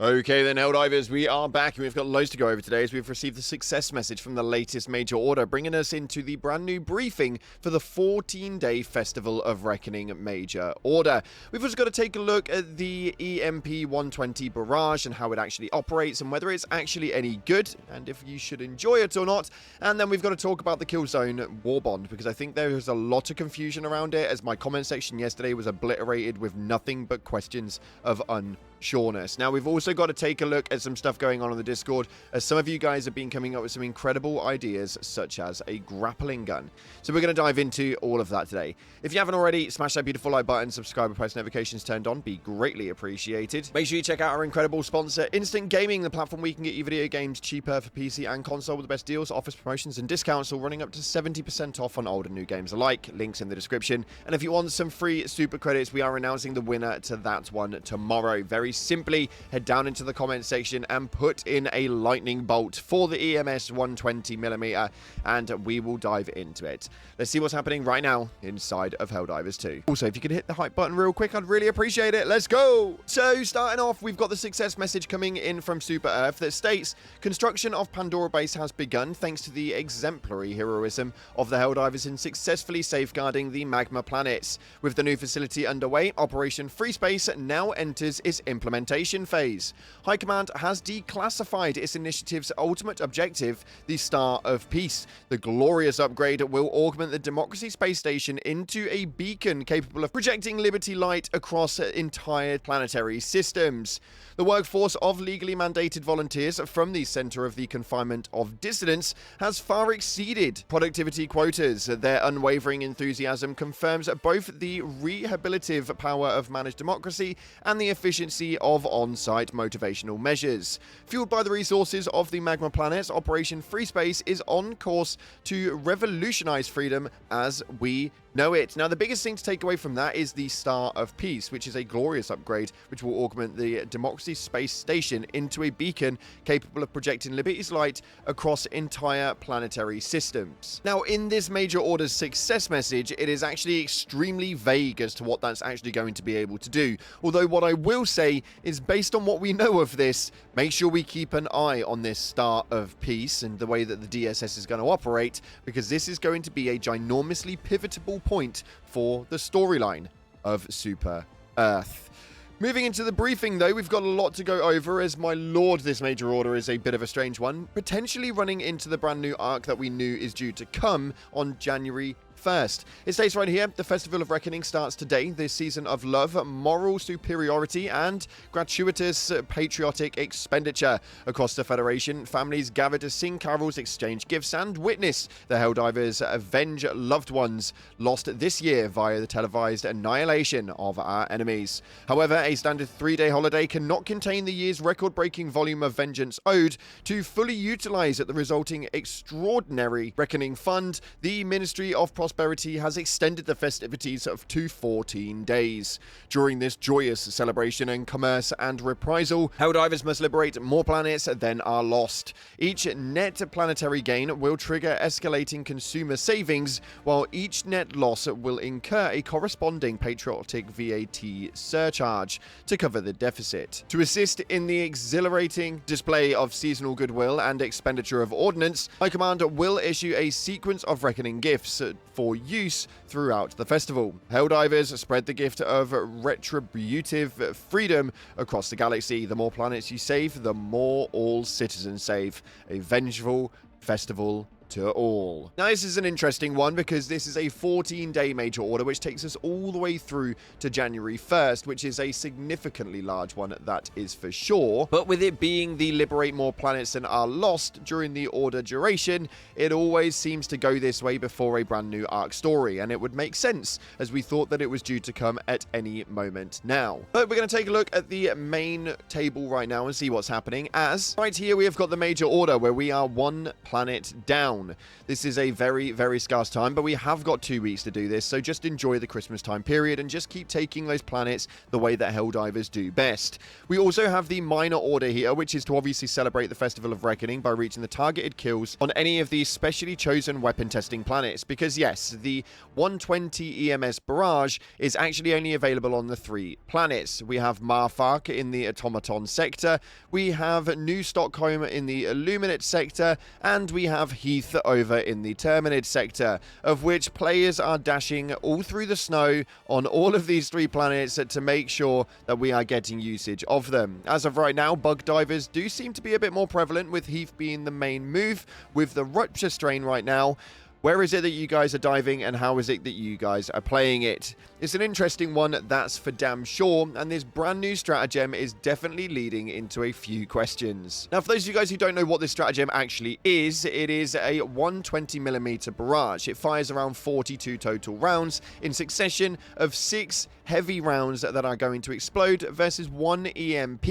Okay then, Helldivers, we are back and we've got loads to go over today as we've received the success message from the latest major order, bringing us into the brand new briefing for the 14-day Festival of Reckoning major order. We've also got to take a look at the EMP-120 Barrage and how it actually operates and whether it's actually any good and if you should enjoy it or not. And then we've got to talk about the killzone Warbond because I think there is a lot of confusion around it as my comment section yesterday was obliterated with nothing but questions of unsureness. Now, we've also got to take a look at some stuff going on the Discord, as some of you guys have been coming up with some incredible ideas, such as a grappling gun. So we're going to dive into all of that today. If you haven't already, smash that beautiful like button, subscribe and post notifications turned on, be greatly appreciated. Make sure you check out our incredible sponsor, Instant Gaming, the platform where you can get your video games cheaper for PC and console with the best deals, offers, promotions, and discounts, all running up to 70% off on old and new games alike. Links in the description. And if you want some free super credits, we are announcing the winner to that one tomorrow. Very simply, head down into the comment section and put in a lightning bolt for the EMS 120mm and we will dive into it. Let's see what's happening right now inside of Helldivers 2. Also, if you could hit the hype button real quick, I'd really appreciate it. Let's go! So, starting off, we've got the success message coming in from Super Earth that states, construction of Pandora Base has begun thanks to the exemplary heroism of the Helldivers in successfully safeguarding the magma planets. With the new facility underway, Operation Free Space now enters its implementation phase. High Command has declassified its initiative's ultimate objective, the Star of Peace. The glorious upgrade will augment the Democracy Space Station into a beacon capable of projecting liberty light across entire planetary systems. The workforce of legally mandated volunteers from the Center of the Confinement of Dissidents has far exceeded productivity quotas. Their unwavering enthusiasm confirms both the rehabilitative power of managed democracy and the efficiency of on-site motivational measures. Fueled by the resources of the magma planets, Operation Free Space is on course to revolutionize freedom as we know it. Now, the biggest thing to take away from that is the Star of Peace, which is a glorious upgrade which will augment the Democracy Space Station into a beacon capable of projecting liberty's light across entire planetary systems. Now, in this major order's success message, it is actually extremely vague as to what that's actually going to be able to do. Although what I will say is, based on what we know of this, make sure we keep an eye on this Star of Peace and the way that the DSS is going to operate, because this is going to be a ginormously pivotal point for the storyline of Super Earth. Moving into the briefing, though, we've got a lot to go over, as my lord, this major order is a bit of a strange one, potentially running into the brand new arc that we knew is due to come on January 1st. It states right here, the Festival of Reckoning starts today. This season of love, moral superiority, and gratuitous patriotic expenditure. Across the Federation, families gather to sing carols, exchange gifts, and witness the Helldivers avenge loved ones lost this year via the televised annihilation of our enemies. However, a standard 3-day holiday cannot contain the year's record-breaking volume of vengeance owed. To fully utilize the resulting extraordinary Reckoning Fund, the Ministry of Prosperity has extended the festivities to 14 days. During this joyous celebration and commerce and reprisal, Helldivers must liberate more planets than are lost. Each net planetary gain will trigger escalating consumer savings, while each net loss will incur a corresponding patriotic VAT surcharge to cover the deficit. To assist in the exhilarating display of seasonal goodwill and expenditure of ordnance, High Command will issue a sequence of reckoning gifts for use throughout the festival. Helldivers spread the gift of retributive freedom across the galaxy. The more planets you save, the more all citizens save. A vengeful festival to all. Now, this is an interesting one because this is a 14-day major order which takes us all the way through to January 1st, which is a significantly large one, that is for sure. But with it being the liberate more planets than are lost during the order duration, it always seems to go this way before a brand new arc story, and it would make sense as we thought that it was due to come at any moment now. But we're going to take a look at the main table right now and see what's happening, as right here we have got the major order where we are one planet down. down. This is a very, very scarce time, but we have got 2 weeks to do this, so just enjoy the Christmas time period and just keep taking those planets the way that Helldivers do best. We also have the minor order here, which is to obviously celebrate the Festival of Reckoning by reaching the targeted kills on any of these specially chosen weapon testing planets, because yes, the 120 EMS Barrage is actually only available on the 3 planets. We have Marfark in the Automaton sector, we have New Stockholm in the Illuminate sector, and we have Heath over in the Terminid sector, of which players are dashing all through the snow on all of these 3 planets to make sure that we are getting usage of them. As of right now, bug divers do seem to be a bit more prevalent, with Heath being the main move. With the Rupture Strain right now, where is it that you guys are diving, and how is it that you guys are playing it? It's an interesting one, that's for damn sure, and this brand new stratagem is definitely leading into a few questions. Now, for those of you guys who don't know what this stratagem actually is, it is a 120mm barrage. It fires around 42 total rounds in succession of 6 heavy rounds that are going to explode versus 1 EMP.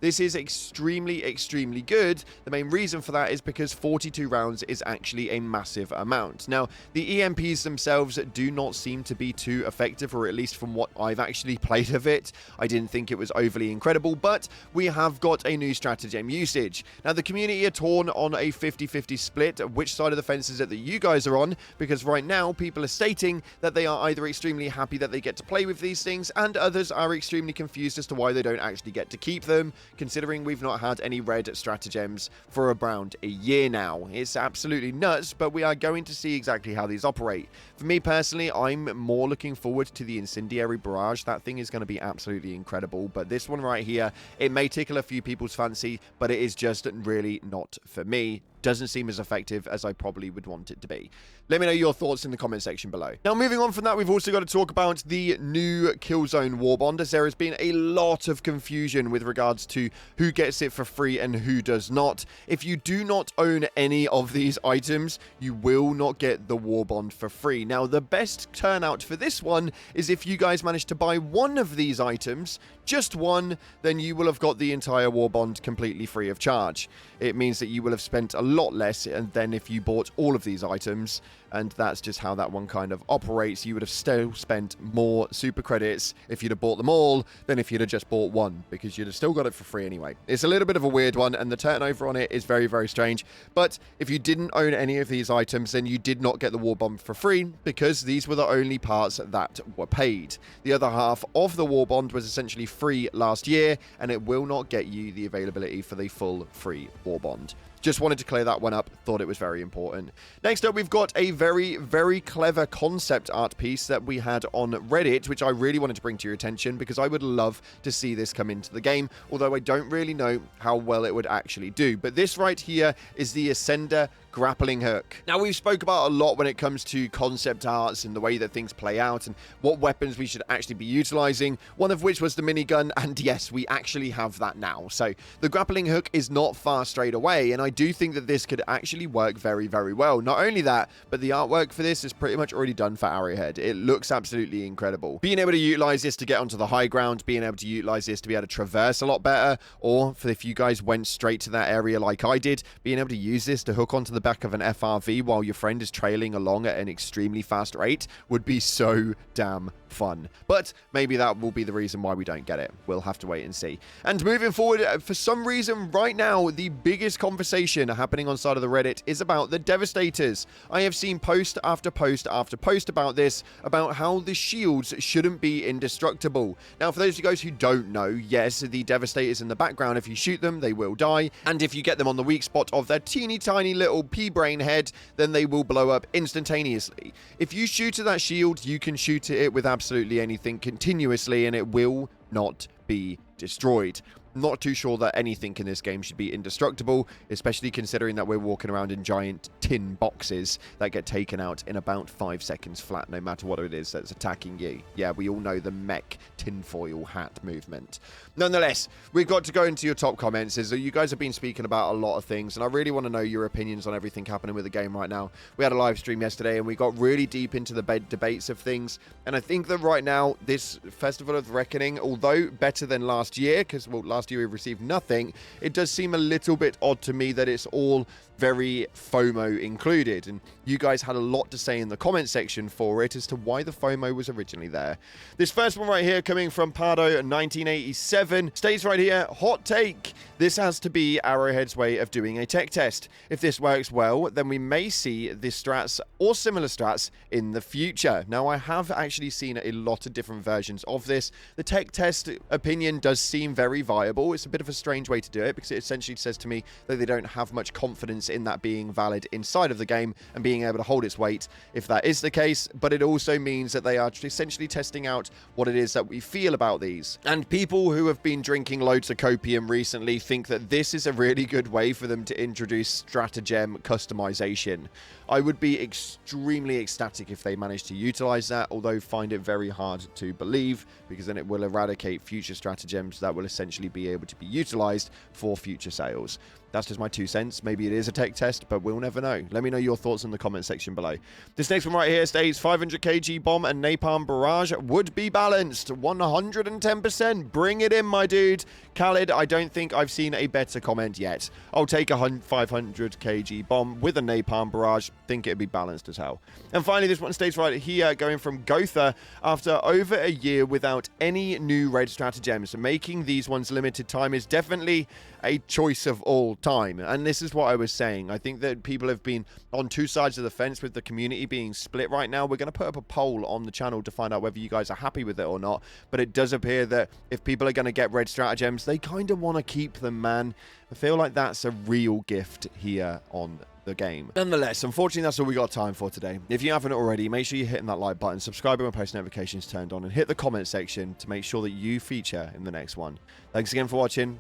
This is extremely, extremely good. The main reason for that is because 42 rounds is actually a massive amount. Now, the EMPs themselves do not seem to be too effective, or at least from what I've actually played of it, I didn't think it was overly incredible, but we have got a new stratagem usage. Now, the community are torn on a 50-50 split of which side of the fence is it that you guys are on, because right now people are stating that they are either extremely happy that they get to play with these things, and others are extremely confused as to why they don't actually get to keep them, considering we've not had any red stratagems for around a year now. It's absolutely nuts, but we are going to see exactly how these operate. For me personally, I'm more looking forward to the incendiary barrage. That thing is going to be absolutely incredible, but this one right here, it may tickle a few people's fancy, but it is just really not for me. Doesn't seem as effective as I probably would want it to be. Let me know your thoughts in the comment section below. Now, moving on from that, we've also got to talk about the new killzone Warbond, as there has been a lot of confusion with regards to who gets it for free and who does not. If you do not own any of these items, you will not get the Warbond for free. Now, the best turnout for this one is if you guys manage to buy one of these items, just one, then you will have got the entire Warbond completely free of charge. It means that you will have spent a lot less than if you bought all of these items, and that's just how that one kind of operates. You would have still spent more super credits if you'd have bought them all than if you'd have just bought one, because you'd have still got it for free anyway. It's a little bit of a weird one, and the turnover on it is very, very strange, but if you didn't own any of these items, then you did not get the Warbond for free, because these were the only parts that were paid. The other half of the Warbond was essentially free last year, and it will not get you the availability for the full free Warbond. Just wanted to clear that one up. Thought it was very important. Next up, we've got a very, very clever concept art piece that we had on Reddit, which I really wanted to bring to your attention because I would love to see this come into the game, although I don't really know how well it would actually do. But this right here is the Ascender grappling hook. Now, we've spoke about a lot when it comes to concept arts and the way that things play out and what weapons we should actually be utilizing, one of which was the minigun, and yes, we actually have that now. So the grappling hook is not far straight away, and I do think that this could actually work very, very well. Not only that, but the artwork for this is pretty much already done for Arrowhead. It looks absolutely incredible. Being able to utilize this to get onto the high ground, being able to utilize this to be able to traverse a lot better, or for if you guys went straight to that area like I did, being able to use this to hook onto the back of an FRV while your friend is trailing along at an extremely fast rate would be so damn fun. But maybe that will be the reason why we don't get it. We'll have to wait and see. And moving forward, for some reason right now, the biggest conversation happening on side of the Reddit is about the Devastators. I have seen post after post after post about this, about how the shields shouldn't be indestructible. Now, for those of you guys who don't know, yes, the Devastators in the background, if you shoot them, they will die. And if you get them on the weak spot of their teeny tiny little pea-brain head, then they will blow up instantaneously. If you shoot at that shield, you can shoot at it with absolutely anything continuously, and it will not be destroyed. Not too sure that anything in this game should be indestructible, especially considering that we're walking around in giant tin boxes that get taken out in about 5 seconds flat, no matter what it is that's attacking you. Yeah, we all know the mech tinfoil hat movement. Nonetheless, we've got to go into your top comments. Is that you guys have been speaking about a lot of things, and I really want to know your opinions on everything happening with the game right now. We had a live stream yesterday, and we got really deep into the debates of things, and I think that right now, this Festival of Reckoning, although better than last year, because, well, last last year we've received nothing, it does seem a little bit odd to me that it's all very FOMO included. And you guys had a lot to say in the comment section for it as to why the FOMO was originally there. This first one right here coming from Pardo 1987 states right here, hot take. This has to be Arrowhead's way of doing a tech test. If this works well, then we may see this strats or similar strats in the future. Now, I have actually seen a lot of different versions of this. The tech test opinion does seem very viable. It's a bit of a strange way to do it because it essentially says to me that they don't have much confidence in that being valid inside of the game and being able to hold its weight if that is the case, but it also means that they are essentially testing out what it is that we feel about these. And people who have been drinking loads of copium recently think that this is a really good way for them to introduce stratagem customization. I would be extremely ecstatic if they managed to utilize that, although find it very hard to believe because then it will eradicate future stratagems that will essentially be able to be utilized for future sales. That's just my 2 cents. Maybe it is a tech test, but we'll never know. Let me know your thoughts in the comment section below. This next one right here states 500 kg bomb and napalm barrage would be balanced. 110%. Bring it in, my dude. Khalid, I don't think I've seen a better comment yet. I'll take a 500 kg bomb with a napalm barrage. Think it'd be balanced as hell. And finally, this one states right here, going from Gotha, after over a year without any new red stratagems, making these ones limited time is definitely a choice of all time. And this is what I was saying. I think that people have been on two sides of the fence with the community being split right now. We're going to put up a poll on the channel to find out whether you guys are happy with it or not. But it does appear that if people are going to get red stratagems, they kind of want to keep them, man. I feel like that's a real gift here on the game. Nonetheless, unfortunately, that's all we got time for today. If you haven't already, make sure you're hitting that like button, subscribe when post notifications turned on, and hit the comment section to make sure that you feature in the next one. Thanks again for watching.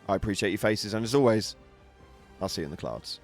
I appreciate your faces, and as always, I'll see you in the clouds.